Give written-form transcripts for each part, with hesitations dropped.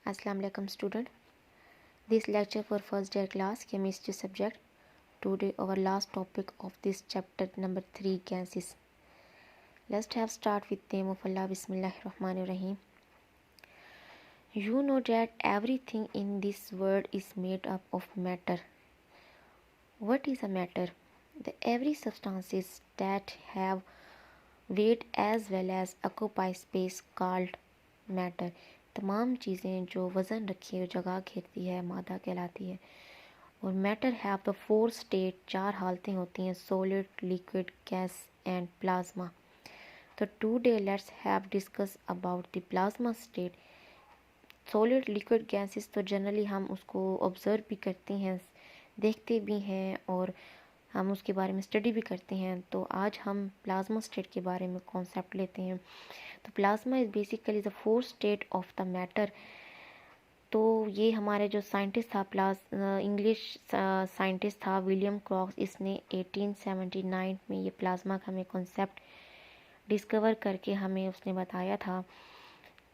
Assalamu alaikum student. This lecture for first year class chemistry subject. Today our last topic of this chapter number 3 gases. Let's have start with name of Allah. Bismillahirrahmanirrahim. You know that everything in this world is made up of matter. What is a matter? The every substances that have weight as well as occupy space called matter. तमाम चीज़ें जो वज़न रखी है जगह घेरती है मादा कहलाती है। और मैटर हैव द 4 स्टेट, 4 हालतें होती हैं, solid, liquid, gas and plasma. तो today let's have discuss about the plasma state. Solid, liquid, gases तो जनरली हम उसको ऑब्ज़र्व भी करते हैं, देखते भी हैं और हम उसके बारे में स्टडी भी करते हैं। तो आज हम प्लाज्मा स्टेट के बारे में कॉन्सेप्ट लेते हैं। तो plasma is basically the 4 state of the matter. तो ये हमारे जो साइंटिस्ट था, इंग्लिश साइंटिस्ट था विलियम क्रॉक्स, इसने 1879 में ये प्लाज्मा का हमें कॉन्सेप्ट डिस्कवर करके हमें उसने बताया था।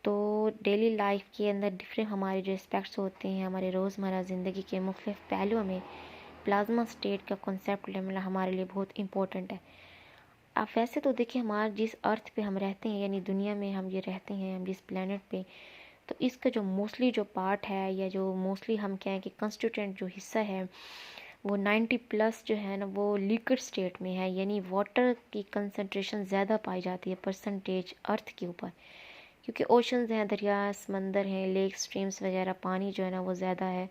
तो डेली लाइफ के अंदर डिफरेंट हमारे जो एस्पेक्ट्स होते हैं, हमारे रोज़मर्रा ज़िंदगी के मुख्तलिफ पहलुओं में प्लाज्मा स्टेट का कॉन्सेप्ट लेना हमारे लिए बहुत इम्पोर्टेंट है। आप वैसे तो देखिए हमारे जिस अर्थ पे हम रहते हैं, यानी दुनिया में हम ये रहते हैं, हम जिस प्लेनेट पे, तो इसका जो मोस्टली जो पार्ट है या जो मोस्टली हम कहें कि कंस्टिट्यूएंट जो हिस्सा है वो 90+ जो है ना वो लिक्विड स्टेट में है, यानी वाटर की कंसंट्रेशन ज़्यादा पाई जाती है परसेंटेज अर्थ के ऊपर, क्योंकि ओशंस हैं, दरिया, समंदर हैं, लेक, स्ट्रीम्स वगैरह, पानी जो है ना वो ज़्यादा है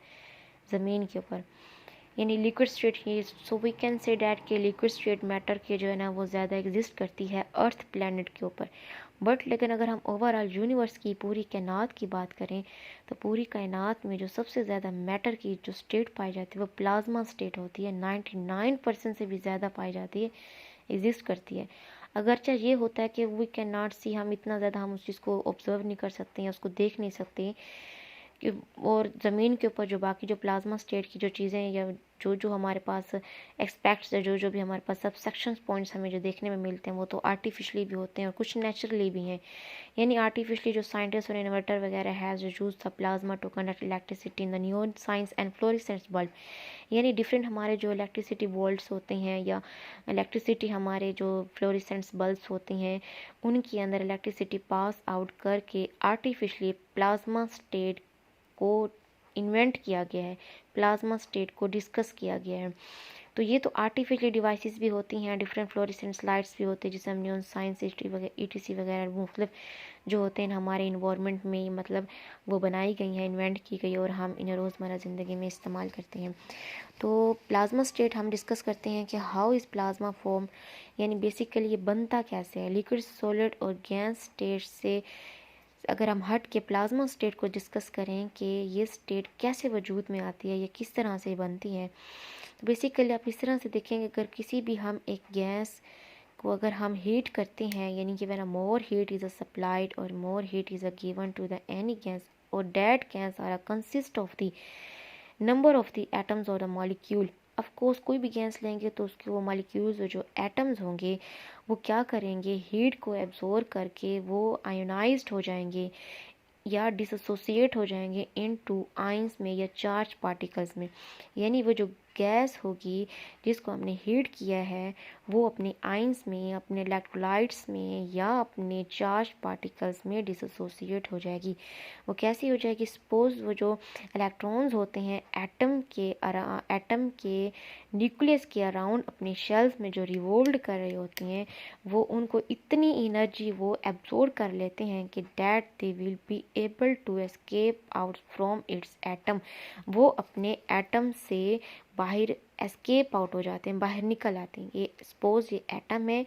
ज़मीन के ऊपर, यानी लिक्विड स्टेट ही। So we can say that कि लिक्विड स्टेट मैटर के जो है ना वो ज़्यादा एग्जिस्ट करती है अर्थ प्लैनेट के ऊपर। बट लेकिन अगर हम ओवरऑल यूनिवर्स की पूरी कायनात की बात करें तो पूरी कायनात में जो सबसे ज़्यादा मैटर की जो स्टेट पाई जाती है वो प्लाज्मा स्टेट होती है। 99% से भी ज़्यादा पाई जाती है, एग्जिस्ट करती है। अगरचे ये होता है कि वी कैन नॉट सी, हम इतना ज़्यादा हम उस चीज़ को ऑब्जर्व नहीं कर सकते हैं, उसको देख नहीं सकते। और ज़मीन के ऊपर जो बाकी जो प्लाज्मा स्टेट की जो चीज़ें या जो हमारे पास एक्सपेक्ट्स है, जो भी हमारे पास सब सेक्शंस पॉइंट्स हमें जो देखने में मिलते हैं वो तो आर्टिफिशली भी होते हैं और कुछ नेचुरली भी हैं। यानी आर्टिफिशली जो साइंटिस्ट और इन्वर्टर वगैरह है जो use the plasma to conduct electricity in the neon signs and fluorescent bulb, यानी डिफरेंट हमारे जो इलेक्ट्रिसिटी वोल्ट्स होते हैं या इलेक्ट्रिसिटी हमारे जो फ्लोरेसेंस बल्ब्स होते हैं उनके अंदर इलेक्ट्रिसिटी पास आउट करके आर्टिफिशली प्लाज्मा स्टेट को इन्वेंट किया गया है, प्लाज्मा स्टेट को डिस्कस किया गया है। तो ये तो आर्टिफिशियल डिवाइसेस भी होती हैं, डिफरेंट फ्लोरेसेंस लाइट्स भी होते हैं जिसे हम न्यून साइंस ETC वगैरह मुख्तलिफ जो होते हैं हमारे इन्वायरमेंट में, मतलब वो बनाई गई हैं, इन्वेंट की गई और हम इन्हें रोज़मर्रा ज़िंदगी में इस्तेमाल करते हैं। तो प्लाज्मा स्टेट हम डिस्कस करते हैं कि हाउ इज़ प्लाज्मा फॉर्म, यानी बेसिकली ये बनता कैसे है। लिक्विड, सॉलिड और गैस स्टेट से अगर हम हट के प्लाज्मा स्टेट को डिस्कस करें कि ये स्टेट कैसे वजूद में आती है, ये किस तरह से बनती है, तो बेसिकली आप इस तरह से देखेंगे अगर किसी भी हम एक गैस को अगर हम हीट करते हैं, यानी कि when more heat is a supplied और more heat is a given to the any gas और that gas are consist of the number of the atoms और द मॉलिक्यूल। ऑफ कोर्स कोई भी गैस लेंगे तो उसके वो मॉलिक्यूल्स जो एटम्स होंगे वो क्या करेंगे, हीट को एब्जॉर्ब करके वो आयोनाइज्ड हो जाएंगे या डिसोसिएट हो जाएंगे इनटू आयंस में या चार्ज पार्टिकल्स में। यानी वो जो गैस होगी जिसको हमने हीट किया है वो अपने आयंस में, अपने इलेक्ट्रोलाइट्स में या अपने चार्ज पार्टिकल्स में डिसोसिएट हो जाएगी। वो कैसी हो जाएगी, सपोज वो जो इलेक्ट्रॉन्स होते हैं एटम के न्यूक्लियस के अराउंड अपने शेल्स में जो रिवॉल्व कर रही होती हैं वो उनको इतनी एनर्जी वो एब्जॉर्ब कर लेते हैं कि that they will be able to escape out from its atom. वो अपने एटम से बाहर एस्केप आउट हो जाते हैं, बाहर निकल आते हैं। ये सपोज ये एटम है,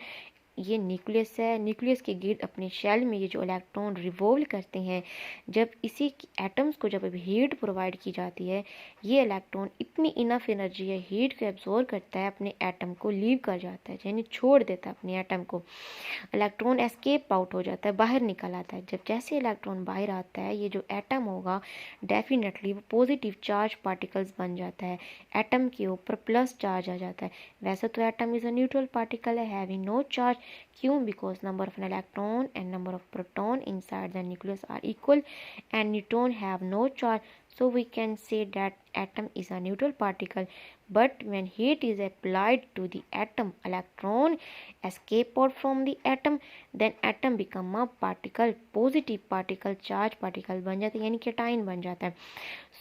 ये न्यूक्लियस है, न्यूक्लियस के गिर्द अपने शेल में ये जो इलेक्ट्रॉन रिवॉल्व करते हैं, जब इसी एटम्स को जब हीट प्रोवाइड की जाती है ये इलेक्ट्रॉन इतनी इनफ एनर्जी है हीट को एब्जॉर्ब करता है, अपने एटम को लीव कर जाता है, यानी छोड़ देता है अपने एटम को। इलेक्ट्रॉन एस्केप आउट हो जाता है, बाहर निकल आता है। जब जैसे इलेक्ट्रॉन बाहर आता है ये जो एटम होगा डेफिनेटली वो पॉजिटिव चार्ज पार्टिकल्स बन जाता है, एटम के ऊपर प्लस चार्ज आ जाता है। वैसे तो atom is a neutral particle है, हैविंग नो चार्ज, क्यों? Because number of electron and number of proton inside the nucleus are equal and neutron have no charge, so we can say that atom is a neutral particle. But when heat is applied to the atom, electron escape out from the atom, then atom become a particle, positive particle, charge particle बन जाता है, यानी cation बन जाता है.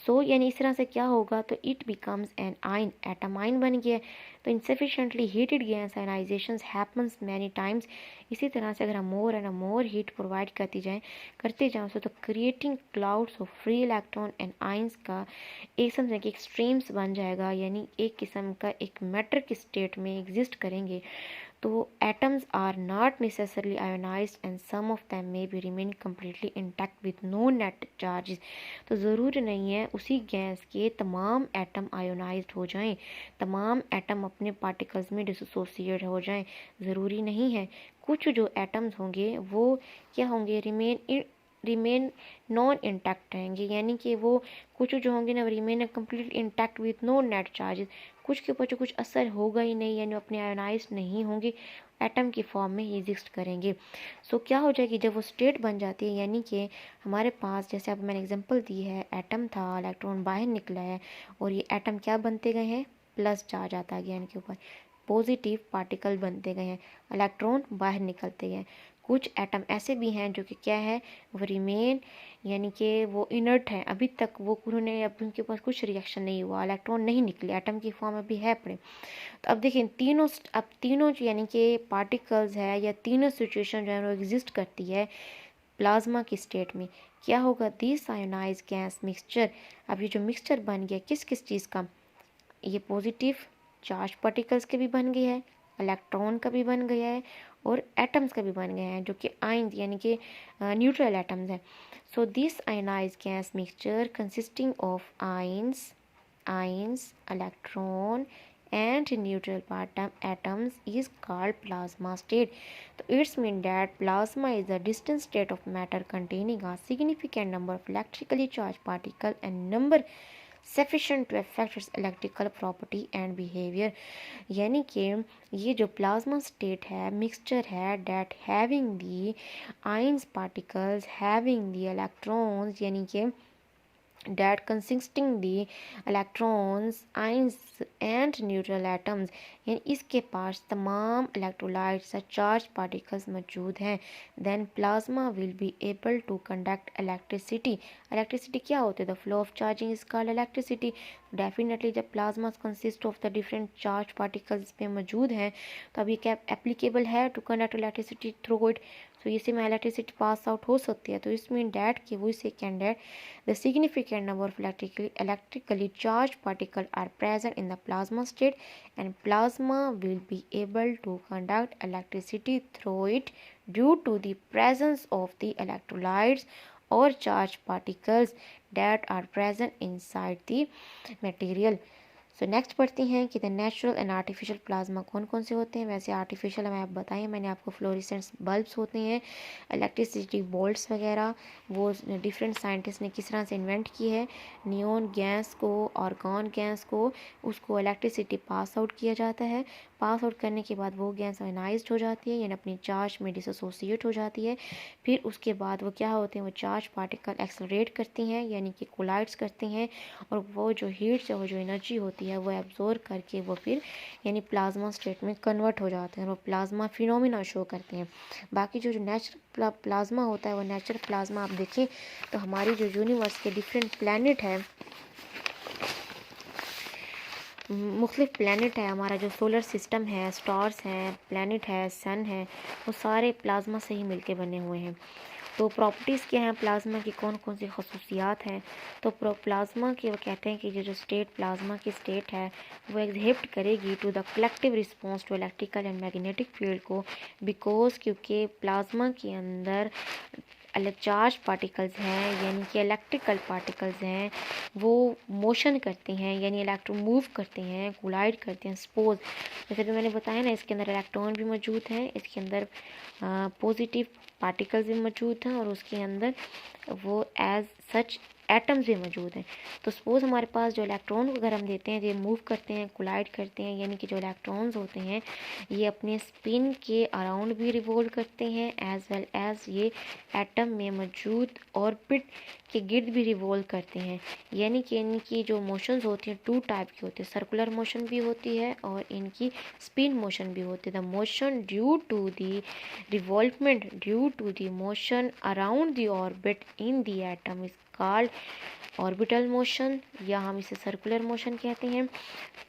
सो यानी इस तरह से क्या होगा, तो it becomes an ion, atom ion बन गया. तो insufficiently heated gas ionization happens many times. इसी तरह से अगर हम more and more heat provide करते जाएं तो creating clouds of free electron and ions का एक समझ के एक्सट्रीम्स बन जाएगा, यानी एक किस्म का एक मैटर की स्टेट में एग्जिस्ट करेंगे. तो atoms are not necessarily ionized and some of them may be remain completely intact with no net charges. तो ज़रूरी नहीं है उसी गैस के तमाम एटम आयोनाइज्ड हो जाएं, तमाम एटम अपने पार्टिकल्स में डिसोसिएट हो जाएं, ज़रूरी नहीं है. कुछ जो एटम्स होंगे वो क्या होंगे, रिमेन नॉन इंटैक्ट रहेंगे, यानी कि वो कुछ जो होंगे ना remain complete intact with no net charges. कुछ के ऊपर जो कुछ असर होगा ही नहीं, यानी अपने आयोनाइज नहीं होंगे, एटम की फॉर्म में ही एग्जिस्ट करेंगे. सो क्या हो जाएगी जब वो स्टेट बन जाती है, यानी कि हमारे पास जैसे अब मैंने एग्जांपल दी है, एटम था, इलेक्ट्रॉन बाहर निकला है और ये एटम क्या बनते गए हैं, प्लस चार्ज आता गया इनके ऊपर, पॉजिटिव पार्टिकल बनते गए हैं, इलेक्ट्रॉन बाहर निकलते गए. कुछ एटम ऐसे भी हैं जो कि क्या है, वो रिमेन, यानी कि वो इनर्ट है, अभी तक वो उन्होंने, अब उनके पास कुछ रिएक्शन नहीं हुआ, इलेक्ट्रॉन नहीं निकले, एटम की फॉर्म अभी है पड़े. तो अब देखिए तीनों यानी कि पार्टिकल्स है या तीनों सिचुएशन जो है वो एग्जिस्ट करती है प्लाज्मा की स्टेट में. क्या होगा, दिस आयोनाइज गैस मिक्सचर, अब ये जो मिक्सचर बन गया किस किस चीज़ का, ये पॉजिटिव चार्ज पार्टिकल्स के भी बन गया है, इलेक्ट्रॉन का भी बन गया है और एटम्स का भी बन गया है जो कि आयन यानी कि न्यूट्रल एटम्स हैं. So this ionize gas mixture consisting of ions, electron and neutral atoms is called plasma state. So it's mean that plasma is a distant state of matter containing a significant number of electrically charged particles and number sufficient to affect its electrical property and behavior. यानी कि ये जो plasma state है, mixture है, that having the ions particles, having the electrons, यानी कि that consisting the electrons, ions and neutral atoms, यानी इसके पास तमाम इलेक्ट्रोलाइट्स चार्ज पार्टिकल्स मौजूद हैं. Then plasma will be able to conduct electricity. Electricity क्या होती है, the flow of charging is called electricity. Definitely जब plasma consist of the different charge particles पे मौजूद हैं तो अभी क्या एप्लीकेबल है to conduct electricity through it. तो इसी में इलेक्ट्रिसिटी पास आउट हो सकती है. तो इसमें डैट कि वो second that the significant number of electrically charged particles are present in the plasma state and plasma will be able to conduct electricity through it due to the presence of the electrolytes or charged particles that are present inside the material. So next पढ़ती हैं कि the natural and artificial plasma कौन कौन से होते हैं. वैसे artificial हमें आप बताएं, मैंने आपको फ्लोरेसेंस बल्ब्स होते हैं, इलेक्ट्रिसिटी बोल्ट्स वगैरह, वो डिफरेंट साइंटिस्ट ने किस तरह से इन्वेंट की है. नियोन गैस को, आर्गॉन गैस को, उसको इलेक्ट्रिसिटी पास आउट किया जाता है. पास आउट करने के बाद वो गैस आयनाइज्ड हो जाती है, यानी अपनी चार्ज में डिसोसिएट हो जाती है. फिर उसके बाद वो क्या होते हैं, वो चार्ज पार्टिकल एक्सेलरेट करती हैं, यानी कि कोलाइड्स करती हैं, और वो जो हीट से वो जो एनर्जी होती है वो एब्जॉर्ब करके वो फिर यानी प्लाज्मा स्टेट में कन्वर्ट हो जाते हैं, वो प्लाज्मा फिनोमिना शो करते हैं. बाकी जो नेचुरल प्लाज्मा होता है, वो नेचुरल प्लाज्मा आप देखें तो हमारी जो यूनिवर्स के डिफरेंट प्लैनेट है, मुख्तलिफ प्लैनेट है, हमारा जो सोलर सिस्टम है, स्टार्स हैं, प्लैनेट है, सन है, वो सारे प्लाज्मा से ही मिलके बने हुए हैं. तो प्रॉपर्टीज़ क्या हैं प्लाज्मा की, कौन कौन सी खसूसियात हैं. तो प्लाज्मा की वो कहते हैं कि जो स्टेट प्लाज्मा की स्टेट है वो एग्जिबिट करेगी to the collective response to electrical and magnetic field को, बिकॉज क्योंकि प्लाज्मा के अंदर चार्ज पार्टिकल्स हैं, यानी कि इलेक्ट्रिकल पार्टिकल्स हैं, वो मोशन करते हैं, यानी इलेक्ट्रॉन मूव करते हैं, कोलाइड करते हैं. सपोज जैसे भी मैंने बताया ना, इसके अंदर इलेक्ट्रॉन भी मौजूद हैं, इसके अंदर पॉजिटिव पार्टिकल्स भी मौजूद हैं, और उसके अंदर वो एज सच एटम्स भी मौजूद हैं। तो सपोज़ हमारे पास जो इलेक्ट्रॉन को अगर हम देते हैं, ये मूव करते हैं, कोलाइड करते हैं, यानी कि जो इलेक्ट्रॉन्स होते हैं ये अपने स्पिन के अराउंड भी रिवॉल्व करते हैं, एज वेल एज ये एटम में मौजूद ऑर्बिट के गिर्द भी रिवॉल्व करते हैं। यानी कि इनकी जो मोशंस होती हैं टू टाइप की होती है, सर्कुलर मोशन भी होती है और इनकी स्पिन मोशन भी होती है। The motion due to the revolvement due to the motion around the orbit in the atom is called orbital motion, या हम इसे सर्कुलर मोशन कहते हैं,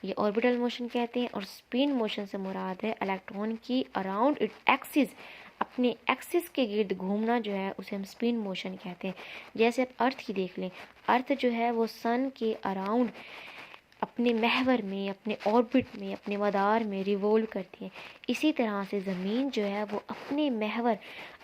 ये ऑर्बिटल मोशन कहते हैं। और स्पिन मोशन से मुराद है इलेक्ट्रॉन की अराउंड इट एक्सिस, अपने एक्सिस के गिर्द घूमना जो है उसे हम स्पिन मोशन कहते हैं। जैसे आप अर्थ की देख लें, अर्थ जो है वो सन के अराउंड अपने महवर में, अपने ऑर्बिट में, अपने मदार में रिवॉल्व करती है। इसी तरह से ज़मीन जो है वो अपने महवर,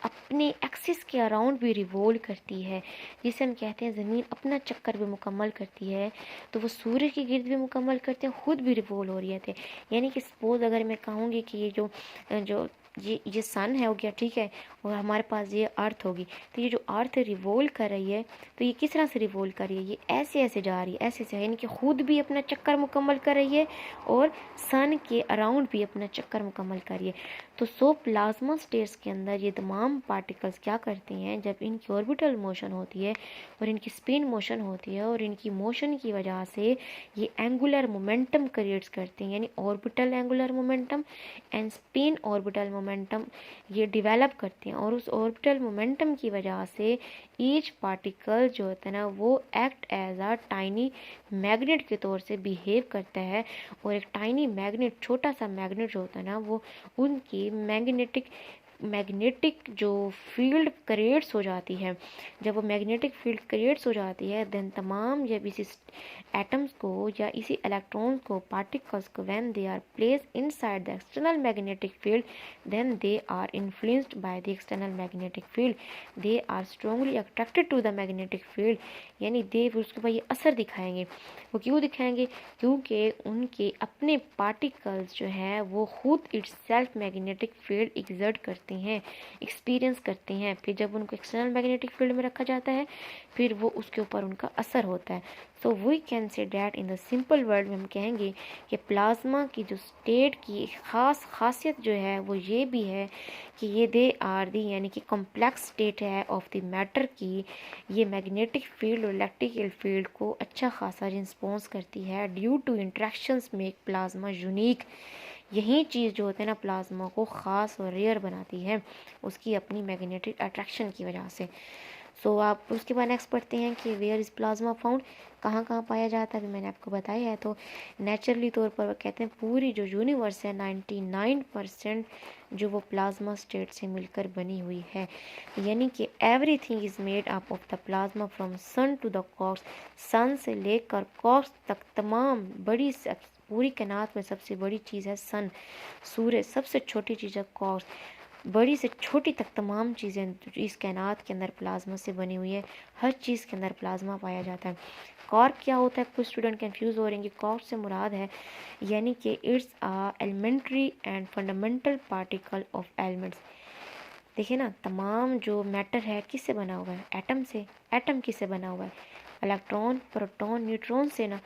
अपने एक्सिस के अराउंड भी रिवॉल्व करती है, जिसे हम कहते हैं ज़मीन अपना चक्कर भी मुकम्मल करती है। तो वो सूर्य के गिर्द भी मुकम्मल करते हैं, खुद भी रिवॉल्व हो रही है। यानी कि सपोज अगर मैं कहूँगी कि ये जो ये सन है हो गया, ठीक है, और हमारे पास ये अर्थ होगी, तो ये जो अर्थ रिवॉल्व कर रही है, तो ये किस तरह से रिवॉल्व कर रही है, ये ऐसे ऐसे जा रही है, ऐसे ऐसे, यानी कि खुद भी अपना चक्कर मुकम्मल कर रही है और सन के अराउंड भी अपना चक्कर मुकम्मल कर रही है। तो प्लाज्मा स्टेट्स के अंदर ये तमाम पार्टिकल्स क्या करते हैं, जब इनकी ऑर्बिटल मोशन होती है और इनकी स्पिन मोशन होती है और इनकी मोशन की वजह से ये एंगुलर मोमेंटम क्रिएट्स करते हैं, यानी orbital angular momentum and spin orbital momentum ये डेवलप करते हैं। और उस ऑर्बिटल मोमेंटम की वजह से ईच पार्टिकल जो होता है ना वो act as a tiny magnet के तौर से बिहेव करता है। और एक टाइनी मैग्नेट, छोटा सा मैग्नेट जो होता है ना, वो उनकी मैग्नेटिक जो फील्ड क्रिएट्स हो जाती है। जब वो मैग्नेटिक फील्ड क्रिएट्स हो जाती है, देन तमाम जब इसी एटम्स को या इसी इलेक्ट्रॉन्स को, पार्टिकल्स को, when they are place inside the external magnetic field, then they are influenced by the external magnetic field, they are strongly attracted to the magnetic field. यानी दे उसके ऊपर ये असर दिखाएंगे। वो क्यों दिखाएंगे? क्योंकि उनके अपने पार्टिकल्स जो है वो खुद it's self magnetic field exert करते हैं, एक्सपीरियंस करते हैं। फिर जब उनको एक्सटर्नल मैग्नेटिक फील्ड में रखा जाता है, फिर वो उसके ऊपर उनका असर होता है। So we can say that in the simple word में हम कहेंगे कि प्लाज्मा की जो स्टेट की ख़ास खासियत जो है वो ये भी है कि ये दे आर दी, यानी कि कॉम्प्लेक्स स्टेट है ऑफ द मैटर की, ये मैग्नेटिक फील्ड और इलेक्ट्रिकल फील्ड को अच्छा खासा रिस्पॉन्स करती है। Due to interactions make plasma unique, यही चीज़ जो होते हैं ना प्लाज्मा को ख़ास और रेयर बनाती है, उसकी अपनी मैग्नेटिक अट्रैक्शन की वजह से। सो आप उसके बाद नेक्स्ट पढ़ते हैं कि वेयर इज़ प्लाज्मा फाउंड, कहाँ कहाँ पाया जाता है, अभी मैंने आपको बताया है। तो नेचुरली तौर पर कहते हैं पूरी जो यूनिवर्स है 99% जो वो प्लाज्मा स्टेट से मिलकर बनी हुई है। यानी कि everything is made up of the plasma from sun to the cox, sun से लेकर कॉक्स तक तमाम बड़ी पूरी कायनात में सबसे बड़ी चीज़ है सन, सूरज, सबसे छोटी चीज़ है कॉक्स, बड़ी से छोटी तक तमाम चीज़ें इस कायनात के अंदर प्लाज्मा से बनी हुई है। हर चीज़ के अंदर प्लाज्मा पाया जाता है। कॉर्क क्या होता है? कुछ स्टूडेंट कंफ्यूज हो रहे हैं कि कॉर्क से मुराद है, यानी कि it's a elementary and fundamental particle of elements. देखिए ना, तमाम जो मैटर है किससे बना हुआ है? एटम से। एटम किससे बना हुआ है? इलेक्ट्रॉन, प्रोटॉन, न्यूट्रॉन से ना।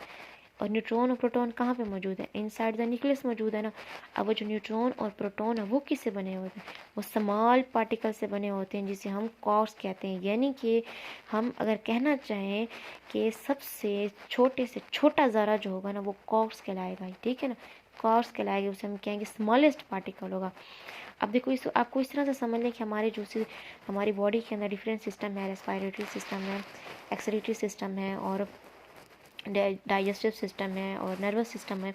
और न्यूट्रॉन और प्रोटॉन कहाँ पे मौजूद है? इनसाइड द न्यूक्लियस मौजूद है ना। अब वो जो न्यूट्रॉन और प्रोटॉन है वो किससे बने होते हैं? वो स्मॉल पार्टिकल से बने होते हैं, जिसे हम क्वार्क्स कहते हैं। यानी कि हम अगर कहना चाहें कि सबसे छोटे से छोटा ज़रा जो होगा ना वो क्वार्क्स कहलाएगा, ठीक है ना, क्वार्क्स कहलाएगा, उसे हम कहेंगे स्मॉलेस्ट पार्टिकल होगा। अब देखो आपको इस तरह से समझ लें कि हमारी बॉडी के अंदर डिफरेंट सिस्टम है, रेस्पिरेटरी सिस्टम है, एक्सक्रीटरी सिस्टम है और डाइजेस्टिव सिस्टम है और नर्वस सिस्टम है।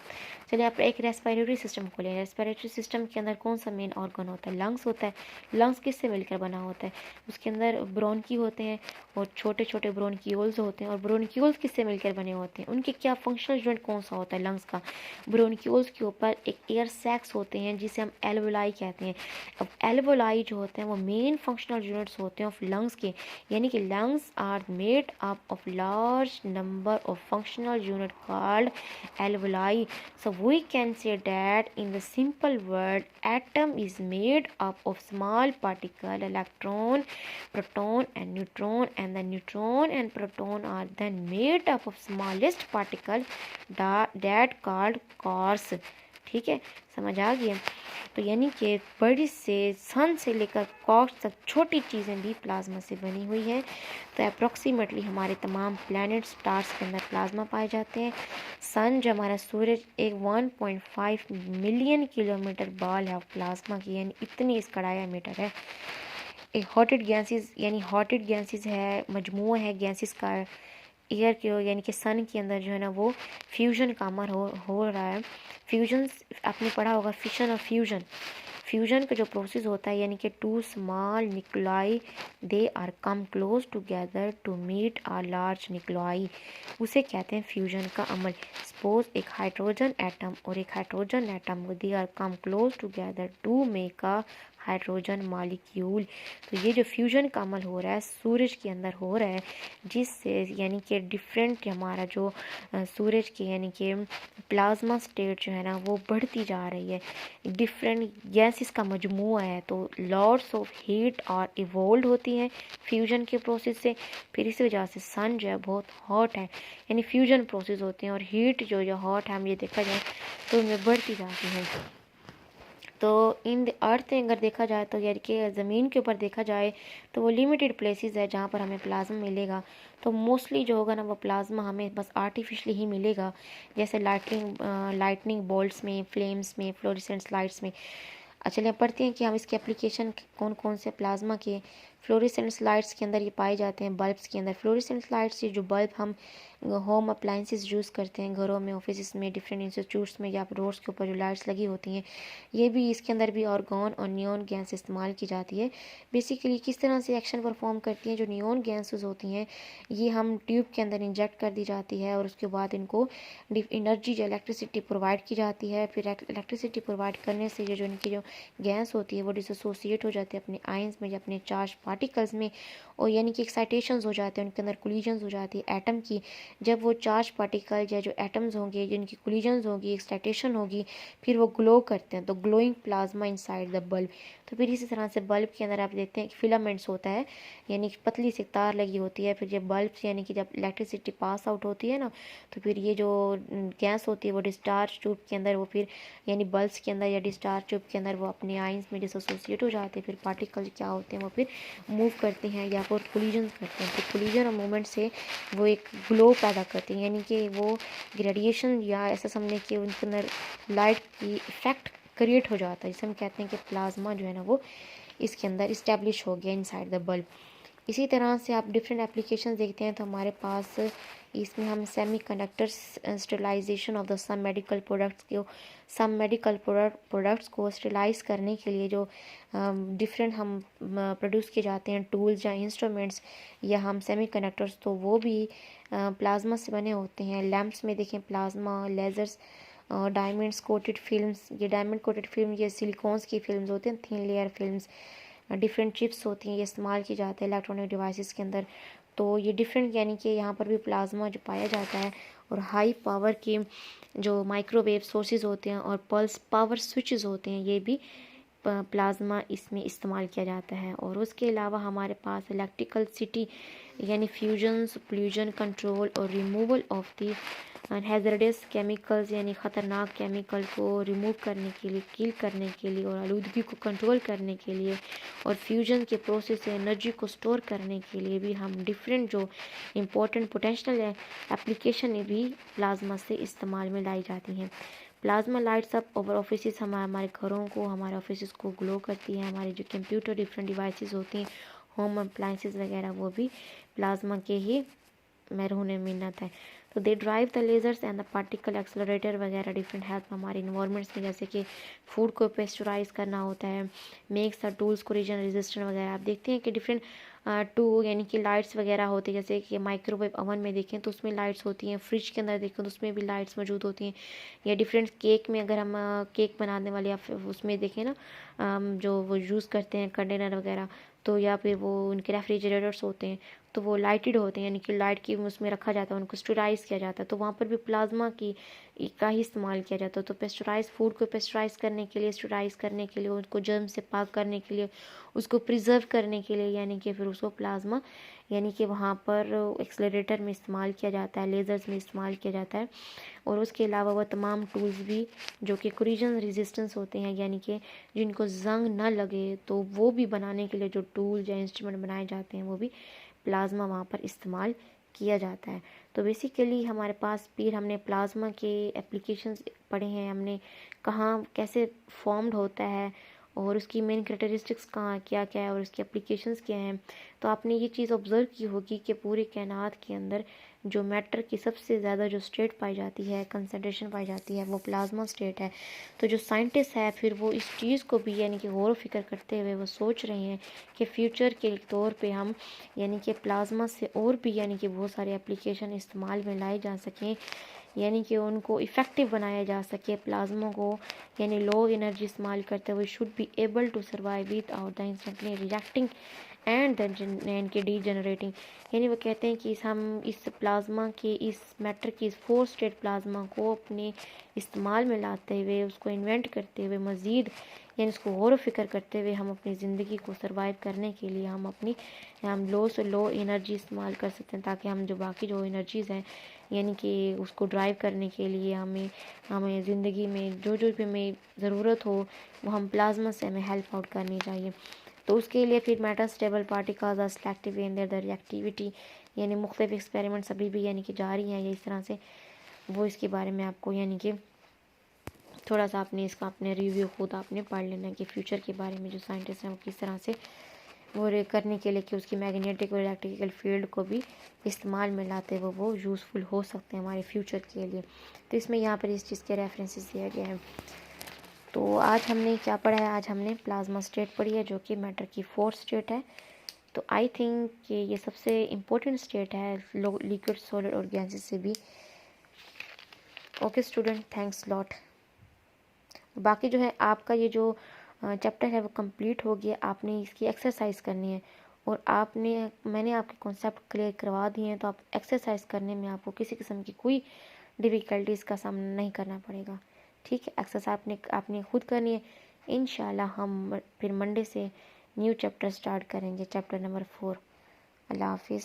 चलिए आप एक रेस्पिरेटरी सिस्टम को लें। रेस्पिरेटरी सिस्टम के अंदर कौन सा मेन ऑर्गन होता है? लंग्स होता है। लंग्स किससे मिलकर बना होता है? उसके अंदर ब्रोंकी होते हैं और छोटे छोटे ब्रोंक्यूल्स होते हैं। और ब्रोंक्यूल्स किससे मिलकर बने होते हैं? उनके क्या फंक्शनल यूनिट कौन सा होता है लंग्स का? ब्रोंक्यूल्स के ऊपर एक एयर सैक्स होते हैं जिसे हम एल्वोलाई कहते हैं। अब एल्वोलाई जो होते हैं वो मेन फंक्शनल यूनिट्स होते हैं ऑफ लंग्स के, यानी कि lungs are made up of large number of functional unit called alveoli. So we can say that in the simple word, atom is made up of small particle, electron, proton and neutron, and the neutron and proton are then made up of smallest particle that called quarks. ठीक है, समझ आ गया। तो यानी कि बड़ी से सन से लेकर कॉक्स तक छोटी चीज़ें भी प्लाज्मा से बनी हुई है। तो अप्रॉक्सीमेटली हमारे तमाम प्लैनेट स्टार्स के अंदर प्लाज्मा पाए जाते हैं। सन जो हमारा सूरज एक 1.5 मिलियन किलोमीटर बॉल है प्लाज्मा की, यानी इतनी इसका डायामीटर है। एक हॉटेड गैसेस यानी हॉटेड गैसेस है, मजमू है गैसेस का एयर के, यानी कि सन के अंदर जो है ना वो फ्यूजन का अमल हो रहा है। फ्यूजन आपने पढ़ा होगा, फिशन और फ्यूजन। फ्यूजन का जो प्रोसेस होता है यानी कि two small nuclei they are come close together to meet a large nuclei, उसे कहते हैं फ्यूजन का अमल। सपोज एक हाइड्रोजन एटम और एक hydrogen atom they are come close together to make a hydrogen molecule. तो ये जो फ्यूजन का अमल हो रहा है सूरज के अंदर हो रहा है, जिससे यानी कि डिफरेंट हमारा जो सूरज के यानी कि प्लाज्मा स्टेट जो है ना वो बढ़ती जा रही है। डिफरेंट गैसेस का मजमूआ है, तो लॉट्स ऑफ हीट और इवोल्व होती हैं फ्यूजन के प्रोसेस से। फिर इस वजह से सन जो है बहुत हॉट है, यानी फ्यूजन प्रोसेस होते हैं और हीट जो हॉट है हम ये देखा जाए तो उनमें बढ़ती जाती है। तो इन द अर्थ अगर देखा जाए तो यानी कि ज़मीन के ऊपर देखा जाए तो वो लिमिटेड प्लेसेस है जहाँ पर हमें प्लाज्मा मिलेगा। तो मोस्टली जो होगा ना वो प्लाज्मा हमें बस आर्टिफिशली ही मिलेगा, जैसे लाइटनिंग बोल्ट्स में, फ्लेम्स में, फ्लोरेसेंस लाइट्स में। चलिए पढ़ते हैं कि हम इसके एप्लीकेशन कौन कौन से प्लाज्मा के फ्लोरेसेंस लाइट्स के अंदर ये पाए जाते हैं। बल्ब्स के अंदर फ्लोरेसेंस लाइट्स, ये जो बल्ब हम होम अप्लाइंसेस यूज़ करते हैं घरों में, ऑफिस में, डिफरेंट इंस्टीट्यूट्स में या रोड्स के ऊपर जो लाइट्स लगी होती हैं, ये भी इसके अंदर भी आर्गन और नियॉन गैस इस्तेमाल की जाती है। बेसिकली किस तरह से एक्शन परफॉर्म करती हैं, जो नियॉन गैसेस होती हैं ये हम ट्यूब के अंदर इंजेक्ट कर दी जाती है और उसके बाद इनको एनर्जी जो इलेक्ट्रिसिटी प्रोवाइड की जाती है। फिर इलेक्ट्रिसिटी प्रोवाइड करने से ये जो इनकी जो गैस होती है वो डिसोसिएट हो जाती है अपने आयंस में या अपने चार्ज पार्टिकल्स में, और यानी कि एक्साइटेशंस हो जाते हैं, उनके अंदर कोलिजन्स हो जाती है एटम की। जब वो चार्ज पार्टिकल या जो एटम्स होंगे जिनकी कोलिजन्स होगी, एक्साइटेशन होगी, फिर वो ग्लो करते हैं, तो glowing plasma inside the bulb. तो फिर इसी तरह से बल्ब के अंदर आप देखते हैं कि फिलामेंट्स होता है, यानी पतली सी तार लगी होती है। फिर जब बल्ब यानी कि जब इलेक्ट्रिसिटी पास आउट होती है ना, तो फिर ये जो गैस होती है वो डिस्चार्ज ट्यूब के अंदर वो फिर यानी बल्ब्स के अंदर या डिस्चार्ज ट्यूब के अंदर वो अपने आइंस में डिसोसिएट हो जाते हैं। फिर पार्टिकल क्या होते हैं वो फिर मूव करते हैं या वो कोलिजन करते हैं। तो कोलिजन और मूवमेंट से वो एक ग्लो पैदा करते हैं, यानी कि वो रेडिएशन या ऐसा समझने कि उनके अंदर लाइट की इफेक्ट क्रिएट हो जाता है, जिसे हम कहते हैं कि प्लाज्मा जो है ना वो इसके अंदर इस्टेब्लिश हो गया इनसाइड द बल्ब। इसी तरह से आप डिफरेंट एप्लीकेशन देखते हैं तो हमारे पास इसमें हम semiconductors sterilization of the some medical products को स्टेरिलाइज करने के लिए जो डिफरेंट हम प्रोड्यूस किए जाते हैं टूल्स या इंस्ट्रूमेंट्स या हम सेमीकंडक्टर्स, तो वो भी प्लाज्मा से बने होते हैं। लैंप्स में देखें plasma, lasers, diamonds coated films, ये डायमंड कोटेड फिल्म ये सिलिकॉन्स की फिल्म्स होती हैं, thin layer films, different chips होती हैं, ये इस्तेमाल की जाते हैं इलेक्ट्रॉनिक डिवाइसेस के अंदर। तो ये डिफरेंट यानी कि यहाँ पर भी प्लाज्मा जो पाया जाता है, और हाई पावर के जो माइक्रोवेव सोर्सेज होते हैं और पल्स पावर स्विचेस होते हैं, ये भी प्लाज्मा इसमें इस्तेमाल किया जाता है। और उसके अलावा हमारे पास इलेक्ट्रिकल सिटी यानी फ्यूजन, प्लूजन कंट्रोल और removal of the hazardous chemicals यानी ख़तरनाक केमिकल को रिमूव करने के लिए, किल करने के लिए और आलूदगी को कंट्रोल करने के लिए और फ्यूजन के प्रोसेस से एनर्जी को स्टोर करने के लिए भी हम डिफरेंट जो इम्पोर्टेंट पोटेंशियल एप्लीकेशन भी प्लाज्मा से इस्तेमाल में लाई जाती हैं। Plasma lights up over office, हमारे घरों को, हमारे ऑफिस को ग्लो करती है। हमारे जो कंप्यूटर डिफरेंट डिवाइसेस होती हैं, होम अप्लाइंसेस वगैरह, वो भी प्लाज्मा के ही मैरून मिन्नत है। तो they drive the lasers and the particle accelerator वगैरह डिफरेंट हेल्प हमारे इन्वायरमेंट्स में, जैसे कि फूड को पेस्चराइज करना होता है, makes the tools collision resistant वगैरह। आप देखते हैं कि डिफरेंट टू यानी कि लाइट्स वगैरह होती है, जैसे कि माइक्रोवेव ओवन में देखें तो उसमें लाइट्स होती हैं, फ्रिज के अंदर देखें तो उसमें भी लाइट्स मौजूद होती हैं, या डिफरेंट केक में अगर हम केक बनाने वाले या फिर उसमें देखें ना जो वो यूज़ करते हैं कंटेनर वगैरह, तो या फिर वो उनके रेफ्रिजरेटर्स होते हैं तो वो लाइटेड होते हैं, यानी कि लाइट की उसमें रखा जाता है, उनको स्टोराइज किया जाता है। तो वहाँ पर भी प्लाज्मा का ही इस्तेमाल किया जाता है। तो पेस्चराइज फूड को पेस्चराइज करने के लिए, स्टोराइज करने के लिए, उसको जर्म से पाक करने के लिए, उसको प्रिजर्व करने के लिए, यानी कि फिर उसको प्लाज्मा यानी कि वहाँ पर एक्सेलरेटर में इस्तेमाल किया जाता है, लेज़र्स में इस्तेमाल किया जाता है। और उसके अलावा वह तमाम टूल्स भी जो कि कोलिजन रेजिस्टेंस होते हैं, यानी कि जिनको जंग न लगे, तो वो भी बनाने के लिए जो टूल्स या इंस्ट्रूमेंट बनाए जाते हैं वो भी प्लाज्मा वहाँ पर इस्तेमाल किया जाता है। तो बेसिकली हमारे पास फिर हमने प्लाज्मा के एप्लीकेशंस पढ़े हैं, हमने कहाँ कैसे फॉर्म्ड होता है और उसकी मेन कैरेक्टरिस्टिक्स कहाँ क्या क्या है और उसकी एप्लीकेशंस क्या हैं। तो आपने ये चीज़ ऑब्ज़र्व की होगी कि पूरे कायनात के अंदर जो मैटर की सबसे ज़्यादा जो स्टेट पाई जाती है, कंसंट्रेशन पाई जाती है, वो प्लाज्मा स्टेट है। तो जो साइंटिस्ट है फिर वो इस चीज़ को भी यानी कि गौर फिक्र करते हुए वो सोच रहे हैं कि फ्यूचर के तौर पे हम यानी कि प्लाज्मा से और भी यानी कि बहुत सारे एप्लीकेशन इस्तेमाल में लाए जा सकें, यानी कि उनको इफ़ेक्टिव बनाया जा सके। प्लाज्मा को यानी लो एनर्जी इस्तेमाल करते हुए should be able to survive without the instantly reacting and then के डीजनरेटिंग। यानी वो कहते हैं कि हम इस प्लाज्मा के इस मैटर की इस 4 स्टेट प्लाज्मा को अपने इस्तेमाल में लाते हुए, उसको इन्वेंट करते हुए, मज़ीद यानी उसको गौर फिक्र करते हुए हम अपनी ज़िंदगी को सर्वाइव करने के लिए हम लो से लो एनर्जी इस्तेमाल कर सकते हैं, ताकि हम जो बाकी जो एनर्जीज़ हैं यानी कि उसको ड्राइव करने के लिए हमें ज़िंदगी में जो भी हमें ज़रूरत हो वो हम प्लाज्मा से हमें हेल्प आउट करनी चाहिए। तो उसके लिए फिर metastable particles are selective in their the reactivity, यानी मुख्तलिफ एक्सपेरिमेंट्स अभी भी यानी कि जारी हैं ये इस तरह से। वो इसके बारे में आपको यानी कि थोड़ा सा आपने इसका अपने रिव्यू खुद आपने पढ़ लेना कि फ्यूचर के बारे में जो साइंटिस्ट हैं वो किस तरह से वो करने के लिए कि उसकी मैग्नेटिक और इलेक्ट्रिकल फील्ड को भी इस्तेमाल में लाते हुए वो यूज़फुल हो सकते हैं हमारे फ्यूचर के लिए। तो इसमें यहाँ पर इस चीज़ के रेफरेंसेस दिया गया है। तो आज हमने क्या पढ़ा है, आज हमने प्लाज्मा स्टेट पढ़ी है जो कि मैटर की 4th स्टेट है। तो आई थिंक कि ये सबसे इम्पोर्टेंट स्टेट है लिक्विड, सॉलिड और गैसेस से भी। Okay student, thanks lot. बाकी जो है आपका ये जो चैप्टर है वो कंप्लीट हो गया, आपने इसकी एक्सरसाइज करनी है और मैंने आपके कॉन्सेप्ट क्लियर करवा दिए हैं। तो आप एक्सरसाइज करने में आपको किसी किस्म की कोई डिफ़िकल्टीज़ का सामना नहीं करना पड़ेगा। ठीक है, एक्सरसाइज आपने खुद करनी है। इंशाल्लाह हम फिर मंडे से न्यू चैप्टर स्टार्ट करेंगे, चैप्टर नंबर 4। अल्लाह हाफिज़।